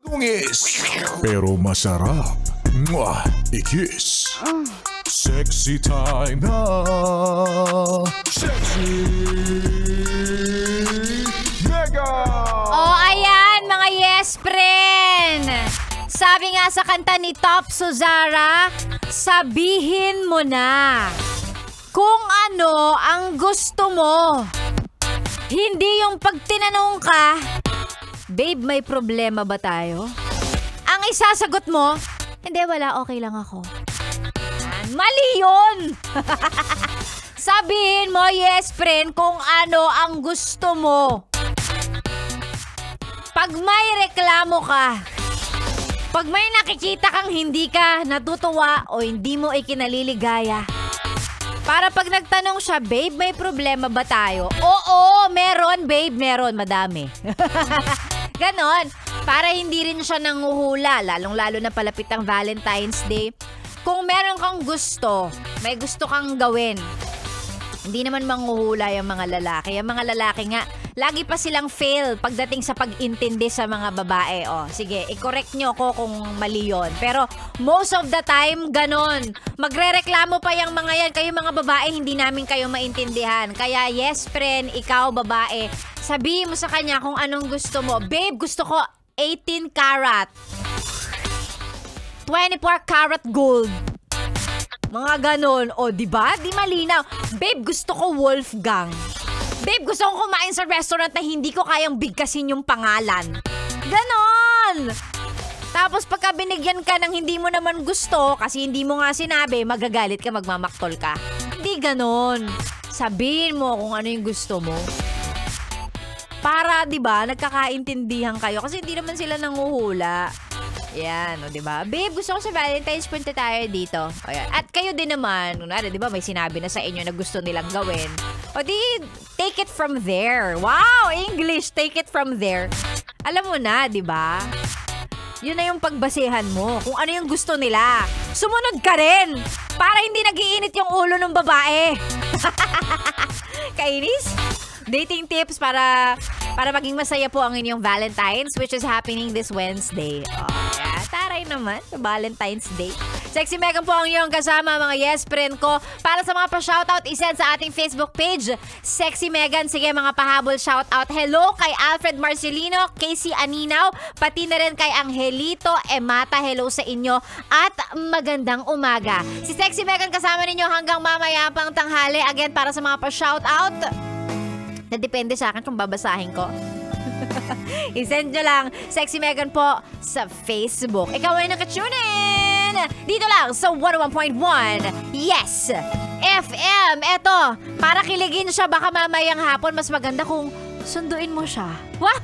Tungis, pero masarap. Mwah, ikis. Sexy time na. Sexy Mega! Oh, ayan mga yes friend. Sabi nga sa kanta ni Top Suzara, sabihin mo na kung ano ang gusto mo. Hindi yung pag tinanong ka, babe, may problema ba tayo? Ang isasagot mo, hindi, wala, okay lang ako. Mali yun! Sabihin mo, yes friend, kung ano ang gusto mo. Pag may reklamo ka, pag may nakikita kang hindi ka natutuwa o hindi mo ikinaliligaya, para pag nagtanong siya, babe, may problema ba tayo? Oo, meron, babe, meron, madami. Ganon. Para hindi rin siya nanguhula, lalong-lalo na palapit ang Valentine's Day. Kung meron kang gusto, may gusto kang gawin, hindi naman manghuhula yung mga lalaki. Yung mga lalaki nga, lagi pa silang fail pagdating sa pag-intindi sa mga babae. O, sige, i-correct nyo ko kung mali yun. Pero most of the time, ganon. Magre-reklamo pa yung mga yan. Kayo mga babae, hindi namin kayo maintindihan. Kaya yes, friend, ikaw babae, sabihin mo sa kanya kung anong gusto mo. Babe, gusto ko 18 karat. 24 karat gold. Mga ganon. O, diba? Di malinaw. Babe, gusto ko Wolfgang. Babe, gusto kong kumain sa restaurant na hindi ko kayang bigkasin yung pangalan. Ganon! Tapos pagka binigyan ka ng hindi mo naman gusto, kasi hindi mo nga sinabi, magagalit ka, magmamaktol ka. Hindi ganon. Sabihin mo kung ano yung gusto mo. Para, di ba, nagkakaintindihan kayo. Kasi hindi naman sila nanguhula. Yan, o, diba? Babe, gusto ko sa Valentine's, punta tayo dito. O, yan. At kayo din naman, kunwari, diba, may sinabi na sa inyo na gusto nilang gawin. O, di, take it from there. Wow, English, take it from there. Alam mo na, diba? Yun na yung pagbasehan mo. Kung ano yung gusto nila. Sumunod ka rin. Para hindi nagiinit yung ulo ng babae. Kainis? Dating tips para maging masaya po ang inyong Valentine's, which is happening this Wednesday. Oh, yeah. Taray naman sa Valentine's Day. Sexy Megan po ang iyong kasama, mga yes friend ko. Para sa mga pa-shoutout, isend sa ating Facebook page, Sexy Megan. Sige, mga pahabol shoutout. Hello kay Alfred Marcelino, Casey Aninaw, pati na rin kay Angelito Emata. Hello sa inyo at magandang umaga. Si Sexy Megan kasama ninyo hanggang mamaya pang tanghali. Again, para sa mga pa-shoutout, na depende sa akin kung babasahin ko. I-send nyo lang, Sexy Megan po, sa Facebook. Ikaw ay nakatune in! Dito lang sa 101.1 Yes FM. Eto, para kiligin siya, baka mamayang hapon mas maganda kung sunduin mo siya. What?